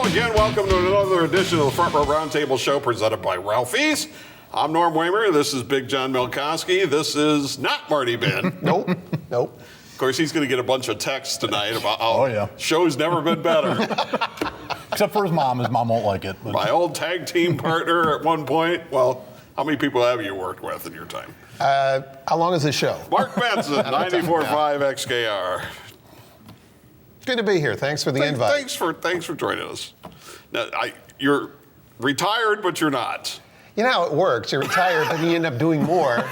Hello again. Welcome to another edition of the Front Row Roundtable show presented by Ralphie's. I'm Norm Waymer. This is Big John Milkowski. This is not Marty Ben. Nope. Of course, he's going to get a bunch of texts tonight about how show's never been better. Except for his mom. His mom won't like it. But. My old tag team partner at one point. Well, how many people have you worked with in your time? How long is this show? Mark Benson, 94.5 XKR. Good to be here. Thanks for the invite. Thanks for joining us. Now, you're retired, but you're not. You know how it works. You're retired, but you end up doing more,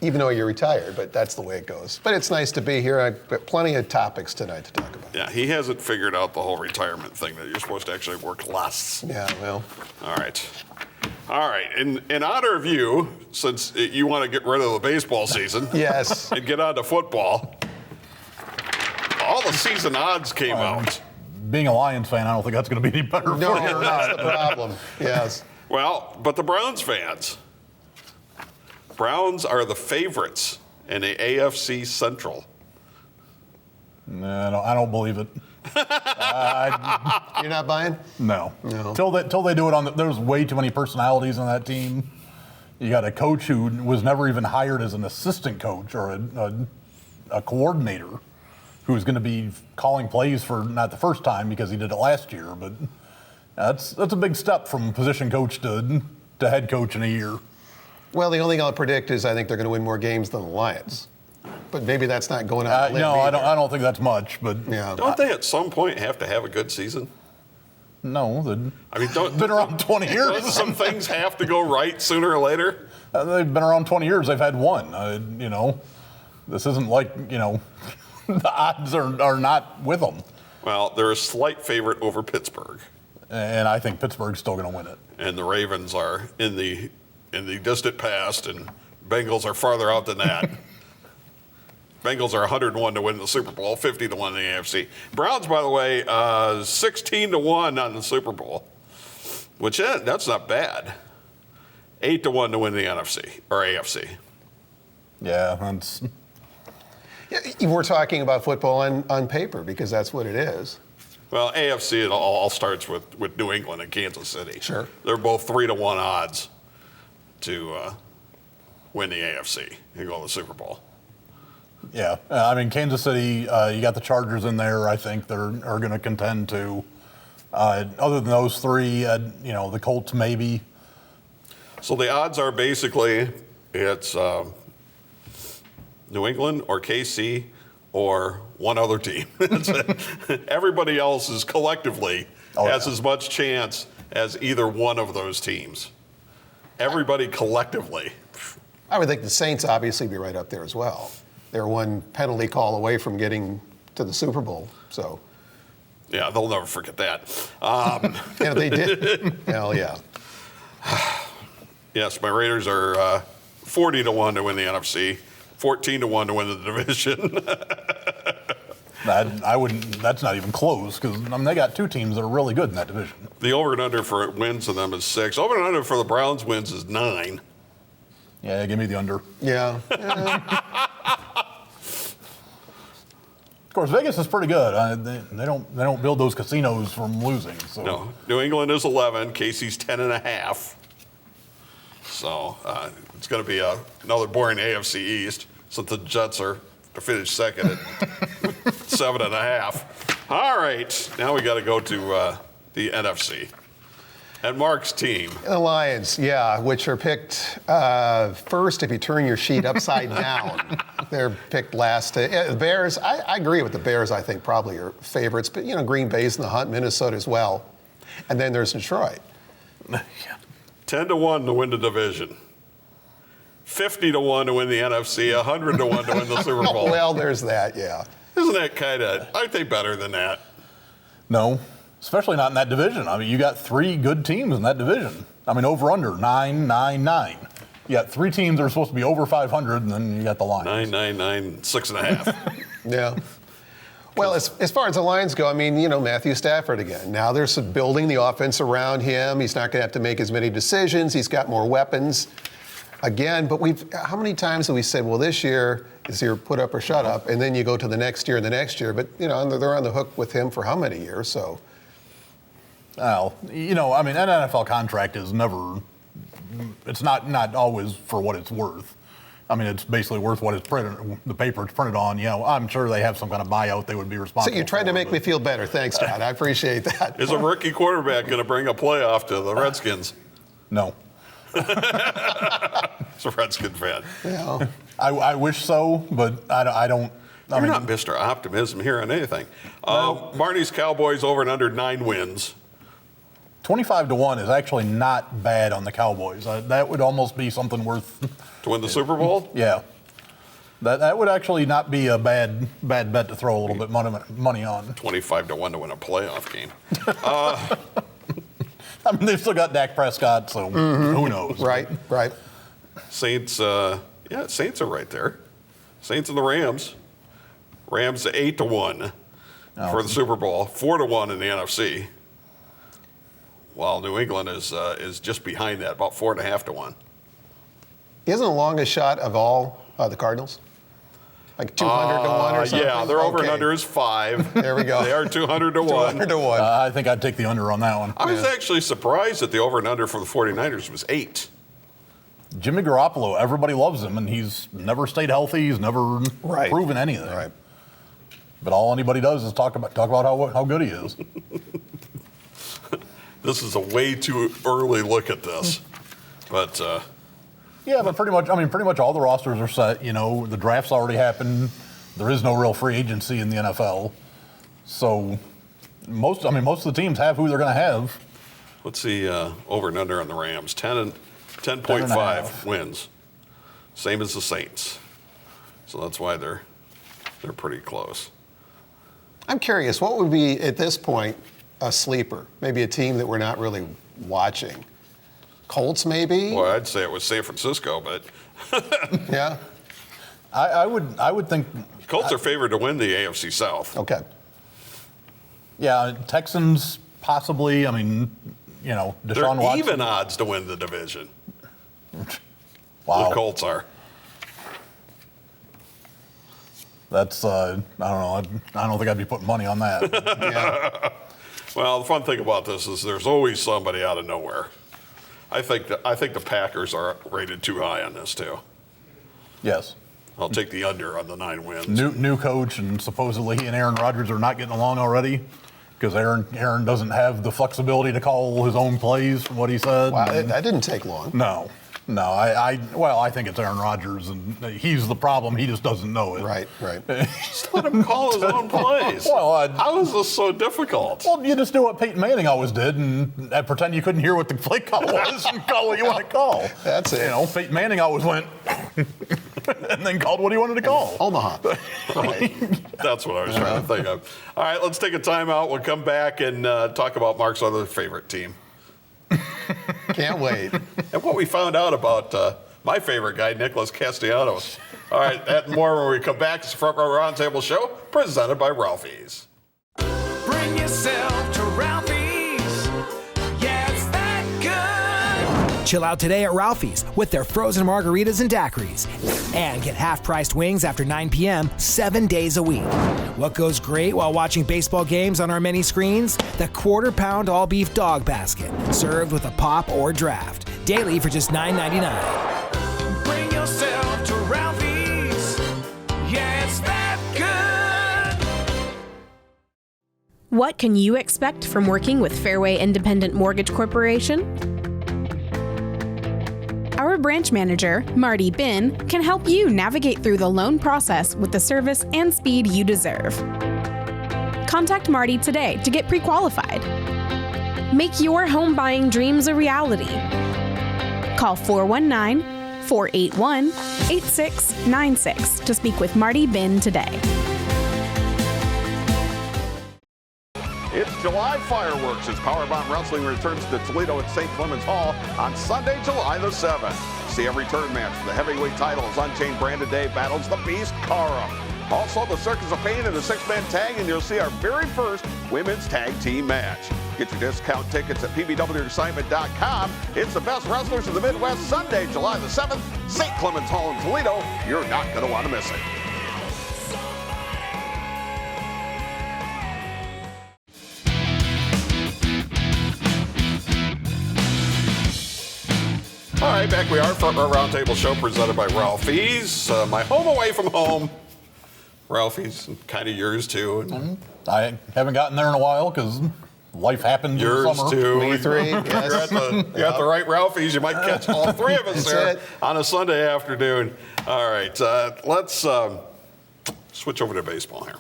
even though you're retired. But that's the way it goes. But it's nice to be here. I've got plenty of topics tonight to talk about. Yeah, he hasn't figured out the whole retirement thing that you're supposed to actually work less. Yeah, well. All right. In honor of you, since you want to get rid of the baseball season, yes, and get on to football, all the season odds came out. Being a Lions fan, I don't think that's going to be any better for you. No, that's the problem. Yes. Well, but the Browns fans. Browns are the favorites in the AFC Central. No, I don't believe it. You're not buying? No. Till they do it there's way too many personalities on that team. You got a coach who was never even hired as an assistant coach or a coordinator who's going to be calling plays for not the first time because he did it last year, but that's a big step from position coach to head coach in a year. Well, the only thing I'll predict is I think they're going to win more games than the Lions. But maybe that's not going out. No, I don't think that's much. But yeah. Don't they at some point have to have a good season? No, been around 20 years. Don't some things have to go right sooner or later? They've been around 20 years. They've had one. This isn't like the odds are not with them. Well, they're a slight favorite over Pittsburgh, and I think Pittsburgh's still going to win it. And the Ravens are in the distant past, and Bengals are farther out than that. Bengals are 101 to win the Super Bowl, 50 to 1 in the AFC. Browns, by the way, 16 to 1 on the Super Bowl, which that's not bad. 8 to 1 to win the NFC or AFC. Yeah, that's. Yeah, we're talking about football on paper because that's what it is. Well, AFC, it all starts with New England and Kansas City. Sure. They're both 3 to 1 odds to win the AFC and go to the Super Bowl. Yeah, Kansas City, you got the Chargers in there. I think they're going to contend to. Other than those three, the Colts maybe. So the odds are basically it's New England or KC or one other team. Everybody else is collectively has as much chance as either one of those teams. Everybody collectively. I would think the Saints obviously be right up there as well. They're one penalty call away from getting to the Super Bowl. So, yeah, they'll never forget that. Yeah, they did. Hell yeah. Yes, my Raiders are 40 to 1 to win the NFC, 14 to 1 to win the division. I wouldn't. That's not even close because they got two teams that are really good in that division. The over and under for wins of them is 6. Over and under for the Browns wins is 9. Yeah, give me the under. Yeah. Of course, Vegas is pretty good. They don't build those casinos from losing. So. No, New England is 11. KC's 10.5. So it's going to be another boring AFC East since the Jets are to finish second at 7.5. All right, now we got to go to the NFC. And Mark's team. The Lions, which are picked first if you turn your sheet upside down. They're picked last. The Bears, I agree with the Bears, I think probably are favorites. But, Green Bay's in the hunt, Minnesota as well. And then there's Detroit. 10 to 1 to win the division. 50 to 1 to win the NFC, 100 to 1 to win the Super Bowl. Well, there's that, yeah. Isn't that aren't they better than that? No. Especially not in that division. You got three good teams in that division. Over under 9-9-9. You got three teams that are supposed to be over 500, and then you got the Lions. 9-9-9, 6.5. Yeah. Well, as far as the Lions go, Matthew Stafford again. Now they're building the offense around him. He's not going to have to make as many decisions. He's got more weapons. Again, but how many times have we said, well, this year is your put up or shut up, and then you go to the next year and the next year. But, they're on the hook with him for how many years, so. Well, you know, I mean, an NFL contract is never, it's not always for what it's worth. I mean, it's basically worth what it's printed, the paper it's printed on. You know, I'm sure they have some kind of buyout they would be responsible for. So you're trying to make me feel better. Thanks, Todd. I appreciate that. Is a rookie quarterback going to bring a playoff to the Redskins? No. It's a Redskin fan. Yeah. I wish so, but I don't. You're not Mr. Optimism here on anything. Marty's Cowboys over and under 9 wins. 25-1 is actually not bad on the Cowboys. That would almost be something worth. To win the Super Bowl? Yeah. That would actually not be a bad bet to throw a little bit money on. 25-1 to win a playoff game. I mean, they've still got Dak Prescott, so who knows? Right. Saints, Saints are right there. Saints and the Rams. Rams 8-1 for the Super Bowl, 4-1 in the NFC. While New England is just behind that, about 4.5-1. Isn't the longest shot of all the Cardinals? Like 200-1 or something? Yeah, their over and under is 5. There we go. They are 200-1. 200-1. I think I'd take the under on that one. I was actually surprised that the over and under for the 49ers was 8. Jimmy Garoppolo, everybody loves him, and he's never stayed healthy. He's never proven anything. Right. But all anybody does is talk about how good he is. This is a way too early look at this, but Yeah, but pretty much all the rosters are set. You know, the draft's already happened. There is no real free agency in the NFL, so most of the teams have who they're going to have. let's see over and under on the Rams 10.5 wins, same as the Saints. So that's why they're pretty close. I'm curious, what would be, at this point, a sleeper? Maybe a team that we're not really watching. Colts, maybe? Well, I'd say it was San Francisco, but Yeah? I would think. Colts are favored to win the AFC South. Okay. Yeah, Texans possibly. I mean, you know, They're Deshaun Watson. even odds to win the division. Wow. The Colts are. That's I don't know. I don't think I'd be putting money on that. Yeah. Well, the fun thing about this is there's always somebody out of nowhere. I think the Packers are rated too high on this too. Yes. I'll take the under on the 9 wins. New coach, and supposedly he and Aaron Rodgers are not getting along already because Aaron doesn't have the flexibility to call his own plays from what he said. Wow, that didn't take long. No. I think it's Aaron Rodgers, and he's the problem. He just doesn't know it. Right. Just let him call his own plays. Well, how is this so difficult? Well, you just do what Peyton Manning always did and pretend you couldn't hear what the play call was and call what you want to call. That's it. You know, Peyton Manning always went and then called what he wanted to call. Omaha. Right. That's what I was trying to think of. All right, let's take a timeout. We'll come back and talk about Mark's other favorite team. Can't wait. And what we found out about my favorite guy, Nicholas Castellanos. All right, that and more when we come back. It's the Front Row Roundtable Show, presented by Ralphie's. Bring yourself to Ralphie's. Yeah, it's that good. Chill out today at Ralphie's with their frozen margaritas and daiquiris. And get half-priced wings after 9 p.m. 7 days a week. What goes great while watching baseball games on our many screens? The quarter-pound all-beef dog basket, served with a pop or draft. Daily for just $9.99. Bring yourself to Ralphie's. Yeah, it's that good. What can you expect from working with Fairway Independent Mortgage Corporation? Our branch manager, Marty Bin, can help you navigate through the loan process with the service and speed you deserve. Contact Marty today to get pre-qualified. Make your home buying dreams a reality. Call 419-481-8696 to speak with Marty Bin today. It's July Fireworks as Powerbound Wrestling returns to Toledo at St. Clements Hall on Sunday, July the 7th. See a return match for the heavyweight title as Unchained Brandon Day battles the Beast Cara. Also, the Circus of Pain in a 6-man tag, and you'll see our very first women's tag team match. Get your discount tickets at pbwexcitement.com. It's the best wrestlers in the Midwest, Sunday, July the 7th, St. Clements Hall in Toledo. You're not going to want to miss it. right, back we are for our Roundtable show presented by Ralphie's. My home away from home. Ralphie's, kind of yours too. And I haven't gotten there in a while because life happened in the yours summer. too. Me three, You're yes. you're at the right Ralphie's. You might catch all three of us That's there it. on a Sunday afternoon. All right, let's switch over to baseball here.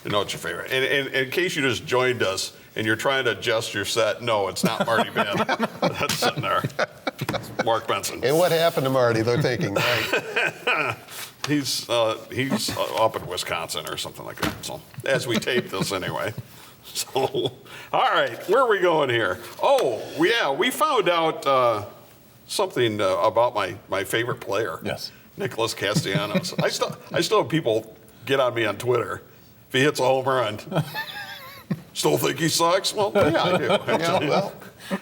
You know what's your favorite? And in case you just joined us and you're trying to adjust your set, no, it's not Marty Ben. That's sitting there. Mark Benson. And what happened to Marty? They're thinking, right? He's up in Wisconsin or something like that. So as we tape this anyway. So, all right, where are we going here? Oh, yeah, we found out something about my favorite player. Yes. Nicholas Castellanos. I still have people get on me on Twitter if he hits a home run. Still think he sucks? Well, yeah, I do. Yeah, well,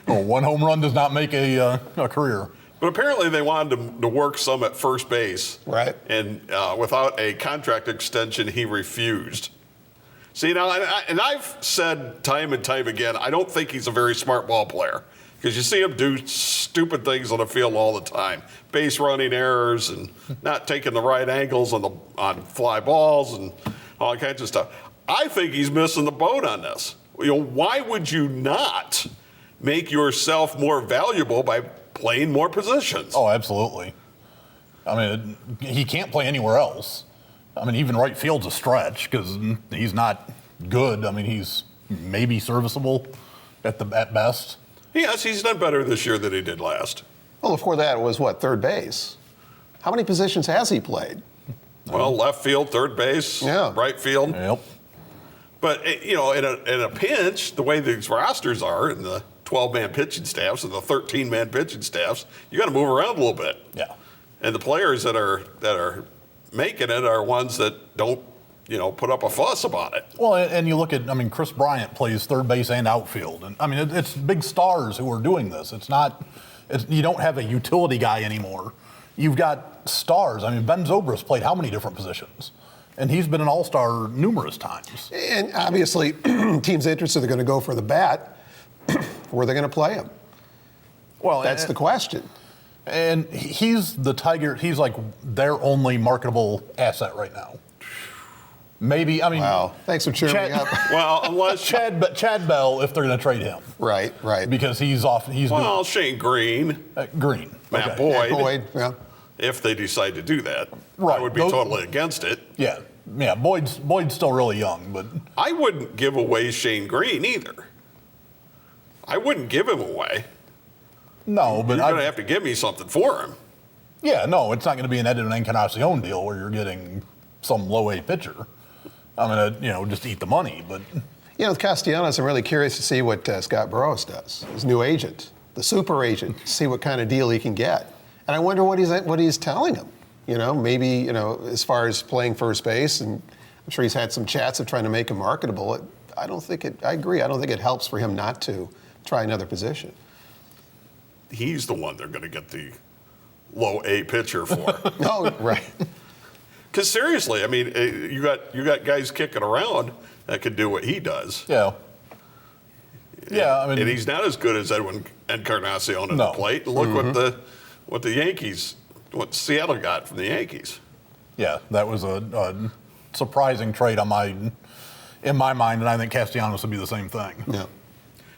Well, one home run does not make a career. But apparently they wanted him to work some at first base. Right. And without a contract extension, he refused. See, now, and I've said time and time again, I don't think he's a very smart ball player. Because you see him do stupid things on the field all the time. Base running errors and not taking the right angles on fly balls and all kinds of stuff. I think he's missing the boat on this. Why would you not make yourself more valuable by playing more positions? Oh, absolutely. I mean, he can't play anywhere else. I mean, even right field's a stretch because he's not good. I mean, he's maybe serviceable at best. Yes, he's done better this year than he did last. well, before that was what, third base? How many positions has he played? Well, left field, third base, Yeah. right field. Yep. But, in a pinch, the way these rosters are and the 12-man pitching staffs and the 13-man pitching staffs, you got to move around a little bit. Yeah. And the players that are making it are ones that don't, put up a fuss about it. Well, and you look at, I mean, Chris Bryant plays third base and outfield. And I mean, it's big stars who are doing this. You don't have a utility guy anymore. You've got stars. I mean, Ben Zobrist played how many different positions? And he's been an all-star numerous times. And obviously, teams interested are going to go for the bat. Where are they going to play him? Well, That's the question. And he's the Tiger. He's like their only marketable asset right now. Maybe, I mean. Wow. Thanks for cheering me up. Well, unless Chad Bell, if they're going to trade him. Right. Because he's off. He's well, Shane Green, Green. Matt Okay. Boyd, Boyd, yeah. if they decide to do that, Right. I would be Those- totally against it. Yeah. Boyd's still really young, but I wouldn't give away Shane Green either. I wouldn't give him away. no. But You're going to have to give me something for him. yeah, no, it's not going to be an Edwin Encarnacion deal where you're getting some low A pitcher. I'm going to just eat the money, but. With Castellanos, I'm really curious to see what Scott Burrows does, his new agent, the super agent, see what kind of deal he can get. And I wonder what he's telling him. Maybe, as far as playing first base, and I'm sure he's had some chats of trying to make him marketable. I agree. I don't think it helps for him not to try another position. He's the one they're going to get the low A pitcher for. No, right. Because seriously, I mean, you got guys kicking around that could do what he does. Yeah. Yeah, I mean. And he's not as good as Edwin Encarnacion at No. the plate. Look what the Yankees, what Seattle got from the Yankees. Yeah, that was a surprising trade in my mind, and I think Castellanos would be the same thing. Yeah.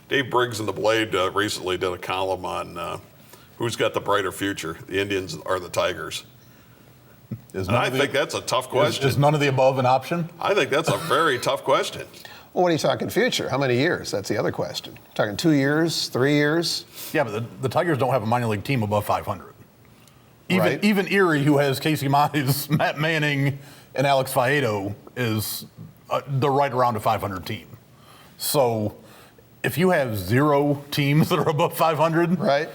Dave Briggs in the Blade recently did a column on who's got the brighter future, the Indians or the Tigers. Is And none I of the- think that's a tough question. Is none of the above an option? I think that's a very tough question. Well, what are you talking future? How many years? That's the other question. Talking 2 years, 3 years? Yeah, but the Tigers don't have a minor league team above 500. Right. Even Erie, who has Casey Mize, Matt Manning, and Alex Faedo, is they're right around a 500 team. So if you have 0 teams that are above 500, Right.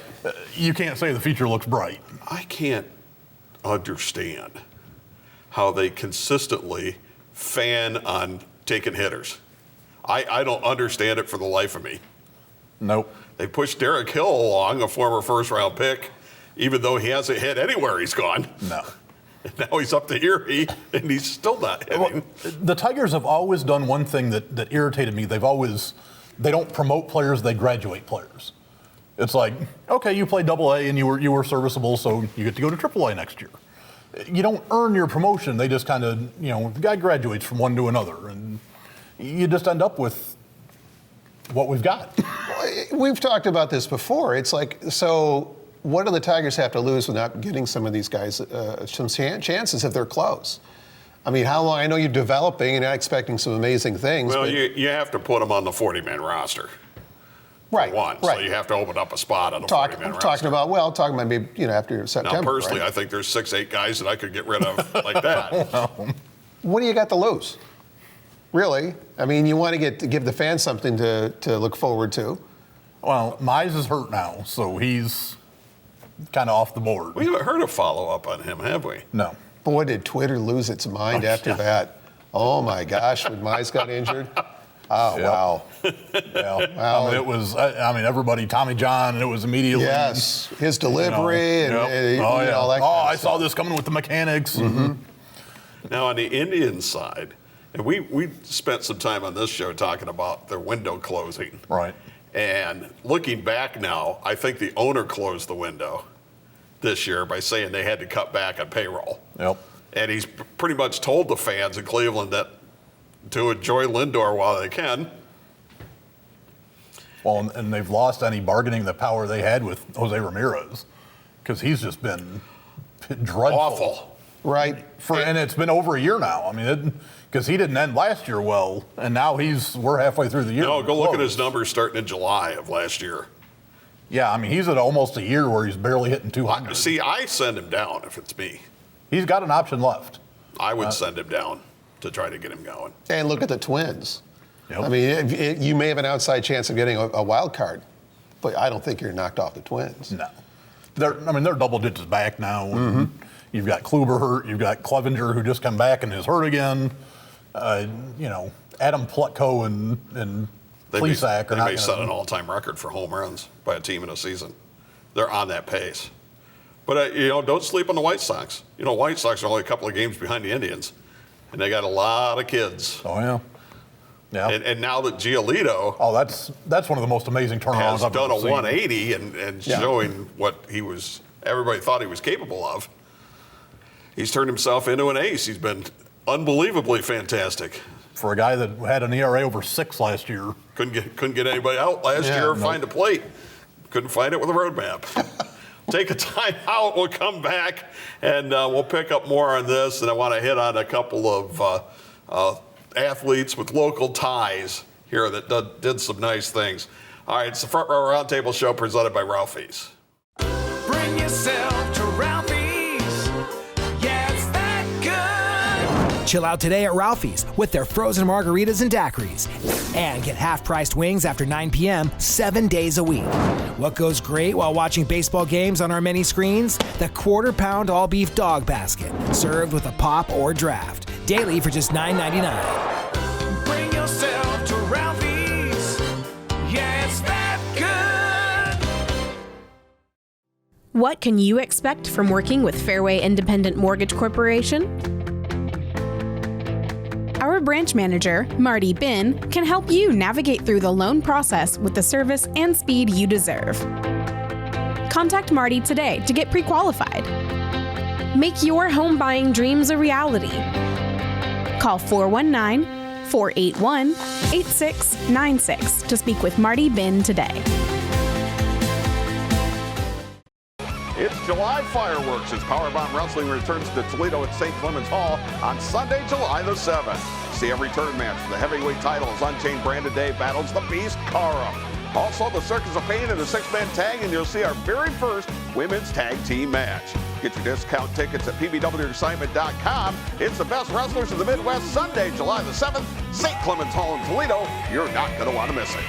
You can't say the future looks bright. I can't understand how they consistently fan on taking hitters. I don't understand it for the life of me. Nope. They pushed Derek Hill along, a former first-round pick, even though he hasn't hit anywhere he's gone. No. And now he's up to Erie, and he's still not hitting. Well, the Tigers have always done one thing that irritated me. They don't promote players, they graduate players. It's like, okay, you played AA and you were serviceable, so you get to go to AAA next year. You don't earn your promotion. They just kind of, the guy graduates from one to another, and you just end up with what we've got. We've talked about this before. It's like, so what do the Tigers have to lose without getting some of these guys some chances if they're close? I mean, how long? I know you're developing and expecting some amazing things. Well, but you have to put them on the 40-man roster. right, One. right. So you have to open up a spot on the 40-man roster. Talking about maybe after September. Now, personally, right? I think there's 6-8 guys that I could get rid of like that. What do you got to lose? Really? I mean, you want to give the fans something to look forward to. Well, Mize is hurt now, so he's kind of off the board. We haven't heard a follow-up on him, have we? No. Boy, did Twitter lose its mind after that. Oh, my gosh, when Mize got injured. Oh, Yep. wow. Yeah. Well, it was, everybody, Tommy John, and it was immediately. Yes, his delivery and all that kind of I stuff. saw this coming with the mechanics. Now, on the Indians side, and we spent some time on this show talking about their window closing. Right. And looking back now, I think the owner closed the window this year by saying they had to cut back on payroll. Yep. And he's pretty much told the fans in Cleveland that to enjoy Lindor while they can. Well, and they've lost any bargaining the power they had with Jose Ramirez, because he's just been dreadful. Awful. Right. And it's been over a year now. I mean, because he didn't end last year well, and now we're halfway through the year. No, go look at his numbers starting in July of last year. Yeah, I mean, he's at almost a year where he's barely hitting 200. See, I send him down if it's me. He's got an option left. I would send him down to try to get him going. And look at the Twins. Yep. I mean, you may have an outside chance of getting a wild card, but I don't think you're knocked off the Twins. No. They're double digits back now. You've got Kluber hurt. You've got Clevenger, who just come back and is hurt again. Adam Plutko and Plesac They are not may set gonna- an all-time record for home runs by a team in a season. They're on that pace. But, don't sleep on the White Sox. White Sox are only a couple of games behind the Indians, and they got a lot of kids. Oh, yeah. Yeah. And now that Giolito Oh, that's one of the most amazing turnarounds has I've done ever a seen. 180 and showing what everybody thought he was capable of, he's turned himself into an ace. He's been unbelievably fantastic. For a guy that had an ERA over 6 last year. Couldn't get anybody out last year or find a plate. Couldn't find it with a road map. Take a time out. We'll come back and we'll pick up more on this. And I want to hit on a couple of athletes with local ties here that did some nice things. All right, it's the Front Row Roundtable Show presented by Ralphie's. Bring yourself to Ralphie's. Yeah, it's that good. Chill out today at Ralphie's with their frozen margaritas and daiquiris. And get half-priced wings after 9 p.m. 7 days a week. What goes great while watching baseball games on our many screens? The quarter-pound all-beef dog basket, served with a pop or draft. Daily for just $9.99. Bring yourself to Ralphie's. Yeah, it's that good. What can you expect from working with Fairway Independent Mortgage Corporation? Our branch manager, Marty Bin, can help you navigate through the loan process with the service and speed you deserve. Contact Marty today to get pre-qualified. Make your home buying dreams a reality. Call 419-481-8696 to speak with Marty Bin today. It's July Fireworks as Powerbomb Wrestling returns to Toledo at St. Clements Hall on Sunday, July the 7th. See a return match for the heavyweight title as Unchained Brandon Day battles the Beast Cara. Also, the Circus of Pain in a 6-man tag, and you'll see our very first women's tag team match. Get your discount tickets at pbwexcitement.com. It's the best wrestlers in the Midwest, Sunday, July the 7th, St. Clements Hall in Toledo. You're not going to want to miss it.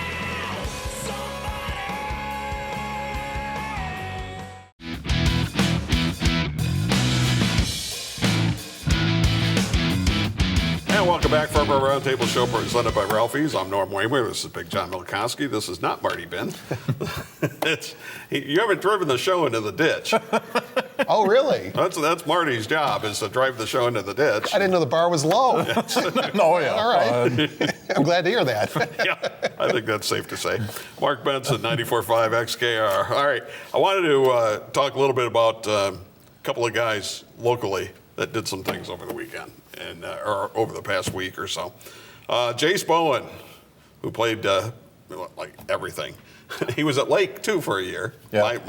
And welcome Welcome back from our Roundtable show presented by Ralphie's. I'm Norm Waymer. This is Big John Milkowski. This is not Marty Bin. You haven't driven the show into the ditch. Oh, really? That's Marty's job, is to drive the show into the ditch. I didn't know the bar was low. Oh, yeah. All right. I'm glad to hear that. Yeah, I think that's safe to say. Mark Benson, 94.5 XKR. All right, I wanted to talk a little bit about a couple of guys locally that did some things over the weekend and or over the past week or so. Jace Bowen, who played like everything. He was at Lake too for a year. Yeah.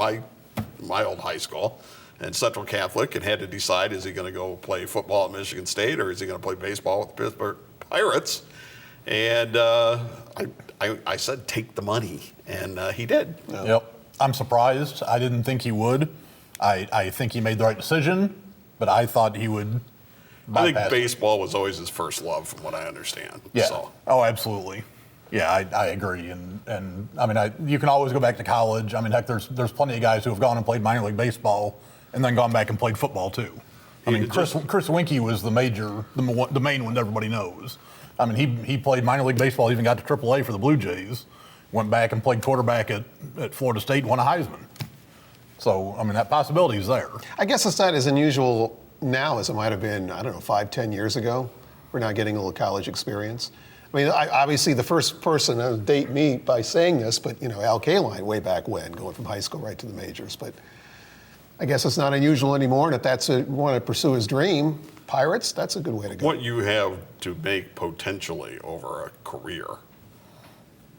My old high school, and Central Catholic, and had to decide, is he going to go play football at Michigan State or is he going to play baseball with the Pittsburgh Pirates? And I said, take the money, and he did. Yep. I'm surprised. I didn't think he would. I think he made the right decision, but I thought he would. I think baseball was always his first love, from what I understand. Yeah. So. Oh, absolutely. Yeah, I agree. And I mean, you can always go back to college. I mean, heck, there's plenty of guys who have gone and played minor league baseball and then gone back and played football too. I mean, Chris Winkie was the main one that everybody knows. I mean, he played minor league baseball, even got to AAA for the Blue Jays, went back and played quarterback at Florida State, won a Heisman. So, I mean, that possibility is there. I guess it's not as unusual now as it might have been, 5-10 years ago. We're not getting a little college experience. I mean, obviously the first person to date me by saying this, but, Al Kaline way back when, going from high school right to the majors. But I guess it's not unusual anymore, and if that's want to pursue his dream, Pirates, that's a good way to go. What you have to make potentially over a career,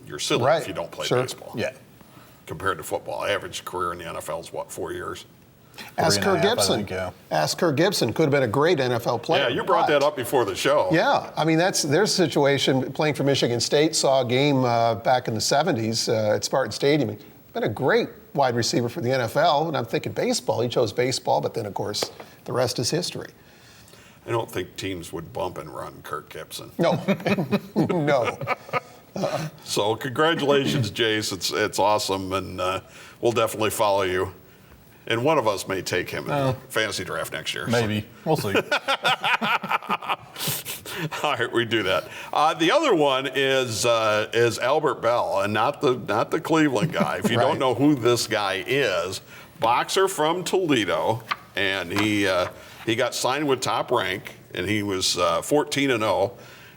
you're silly if you don't play baseball. Yeah. Compared to football. Average career in the NFL is what, 4 years? Ask Kirk Gibson. Ask Kirk Gibson. Could have been a great NFL player. Yeah, you brought that up before the show. Yeah, I mean, their situation, playing for Michigan State, saw a game back in the 70s at Spartan Stadium. Been a great wide receiver for the NFL, and I'm thinking baseball. He chose baseball, but then, of course, the rest is history. I don't think teams would bump and run Kirk Gibson. No, no. So congratulations, Jace. It's awesome, and we'll definitely follow you. And one of us may take him in the fantasy draft next year. Maybe. So. We'll see. All right, we do that. The other one is Albert Bell, and not the Cleveland guy. If you don't know who this guy is, boxer from Toledo, and he got signed with Top Rank, and he was 14-0,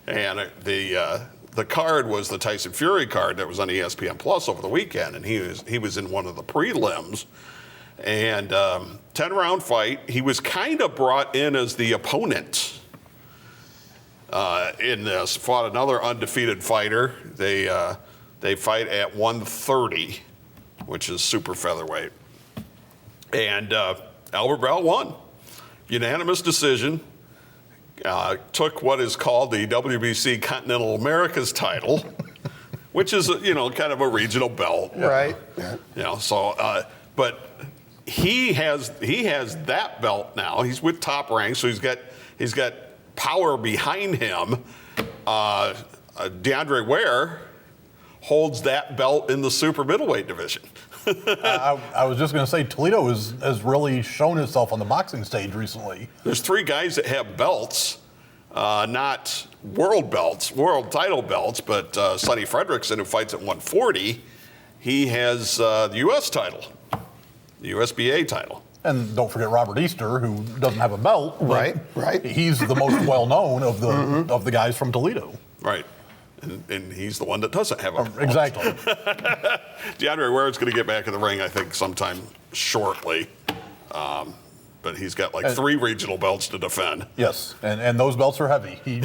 and the card was the Tyson Fury card that was on ESPN Plus over the weekend, and he was in one of the prelims. And 10-round fight. He was kind of brought in as the opponent in this. Fought another undefeated fighter. They fight at 130, which is super featherweight. And Albert Bell won. Unanimous decision. Took what is called the WBC Continental Americas title, which is kind of a regional belt. Right. So but he has that belt now. He's with Top Rank, so he's got power behind him. DeAndre Ware holds that belt in the super middleweight division. I was just going to say, Toledo has really shown itself on the boxing stage recently. There's 3 guys that have belts, not world title belts, but Sonny Fredrickson, who fights at 140, he has the U.S. title. The USBA title. And don't forget Robert Easter, who doesn't have a belt. Right. He's the most well-known of the guys from Toledo. Right. And he's the one that doesn't have a belt. Exactly. DeAndre Ware's going to get back in the ring, I think, sometime shortly. But he's got 3 regional belts to defend. Yes, and those belts are heavy. He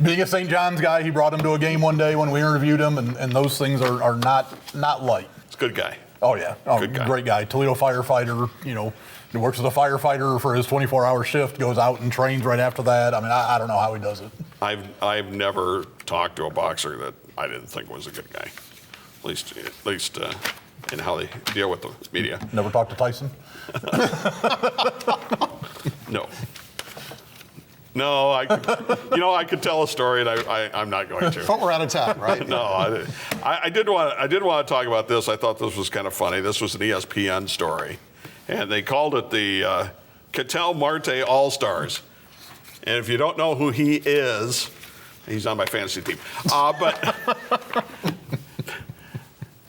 being a St. John's guy, he brought him to a game one day when we interviewed him, and those things are not light. He's a good guy. Oh, yeah. Good guy. Great guy. Toledo firefighter, he works as a firefighter for his 24-hour shift, goes out and trains right after that. I mean, I don't know how he does it. I've never talked to a boxer that I didn't think was a good guy, at least in how they deal with the media. Never talked to Tyson? No, I could tell a story, and I'm not going to. But we're out of time, right? No, I did want to talk about this. I thought this was kind of funny. This was an ESPN story, and they called it the Cattell Marte All-Stars. And if you don't know who he is, he's on my fantasy team. But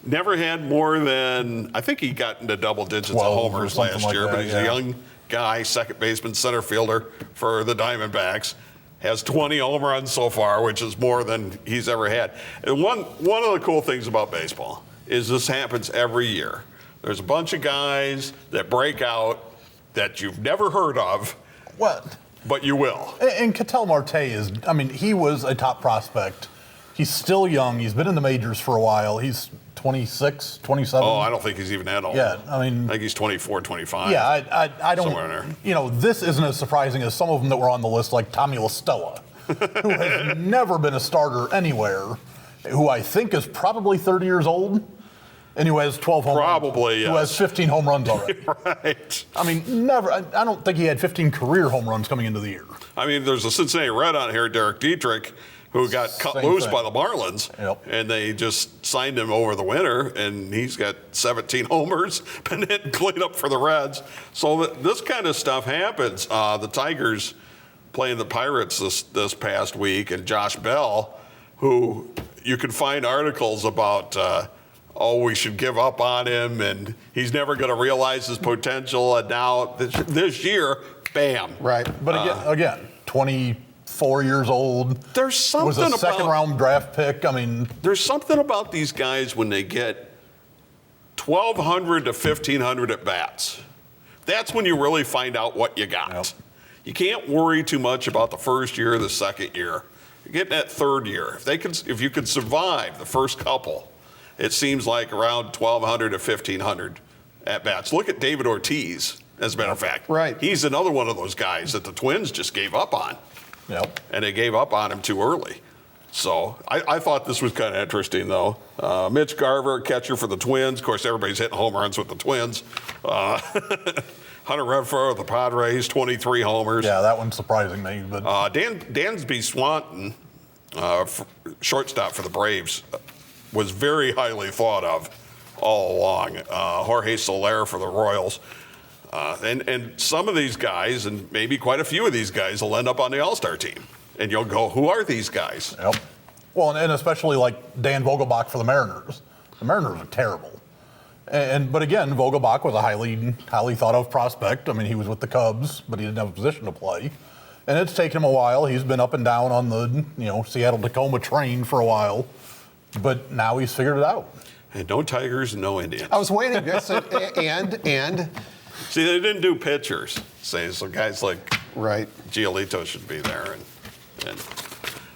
never had more than, I think he got into double digits of 12 or homers something last like year, that, but he's yeah. a young guy, second baseman, center fielder for the Diamondbacks. Has 20 home runs so far, which is more than he's ever had. And one of the cool things about baseball is this happens every year. There's a bunch of guys that break out that you've never heard of, What? but you will. And Ketel Marte is, I mean, he was a top prospect. He's still young. He's been in the majors for a while. He's 26, 27. Oh, I don't think he's even that old. Yeah, I mean, I think he's 24, 25. yeah, I don't, Somewhere in there. you know, this isn't as surprising as some of them that were on the list, like Tommy La Stella, who has never been a starter anywhere, who I think is probably 30 years old, and who has 12 home runs. Probably, Who yes. has 15 home runs already. Right. I mean, never, I don't think he had 15 career home runs coming into the year. I mean, there's a Cincinnati Red on here, Derek Dietrich, who got cut Same loose thing. by the Marlins, Yep. and they just signed him over the winter, and he's got 17 homers, been hitting clean up for the Reds. So this kind of stuff happens. The Tigers playing the Pirates this past week, and Josh Bell, who you can find articles about, we should give up on him, and he's never going to realize his potential, and now this year, bam. Right. But again, 24 years old. There's something was a about second round draft pick. I mean, there's something about these guys when they get 1,200 to 1,500 at bats. That's when you really find out what you got. Yep. You can't worry too much about the first year, the second year. You get that third year. If you could survive the first couple, it seems like around 1,200 to 1,500 at bats. Look at David Ortiz, as a matter of fact. Right. He's another one of those guys that the Twins just gave up on. yep. And they gave up on him too early. So I thought this was kind of interesting, though. Mitch Garver, catcher for the Twins. Of course, everybody's hitting home runs with the Twins. Hunter Renfroe of the Padres, 23 homers. Yeah, that one's surprising me. But Dansby Swanson, shortstop for the Braves, was very highly thought of all along. Jorge Soler for the Royals. And some of these guys, and maybe quite a few of these guys, will end up on the All-Star team. And you'll go, who are these guys? yep. Well, and especially like Dan Vogelbach for the Mariners. The Mariners are terrible. But again, Vogelbach was a highly thought of prospect. I mean, he was with the Cubs, but he didn't have a position to play. And it's taken him a while. He's been up and down on the Seattle-Tacoma train for a while. But now he's figured it out. And no Tigers and no Indians. I was waiting. Yes, and See, they didn't do pitchers. So guys like right. Giolito should be there. And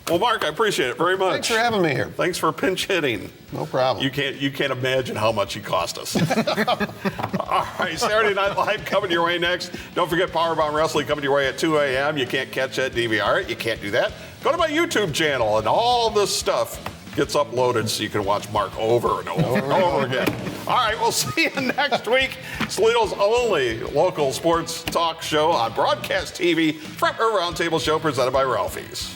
well, Mark, I appreciate it very much. Thanks for having me here. Thanks for pinch hitting. No problem. You can't imagine how much he cost us. All right, Saturday Night Live coming your way next. Don't forget Powerbomb Wrestling coming your way at 2 a.m. You can't catch that, DVR it. You can't do that. Go to my YouTube channel, and all this stuff gets uploaded so you can watch Mark over and over and over again. All right, we'll see you next week. Toledo's only local sports talk show on Broadcast TV, Front Row Roundtable show presented by Ralphie's.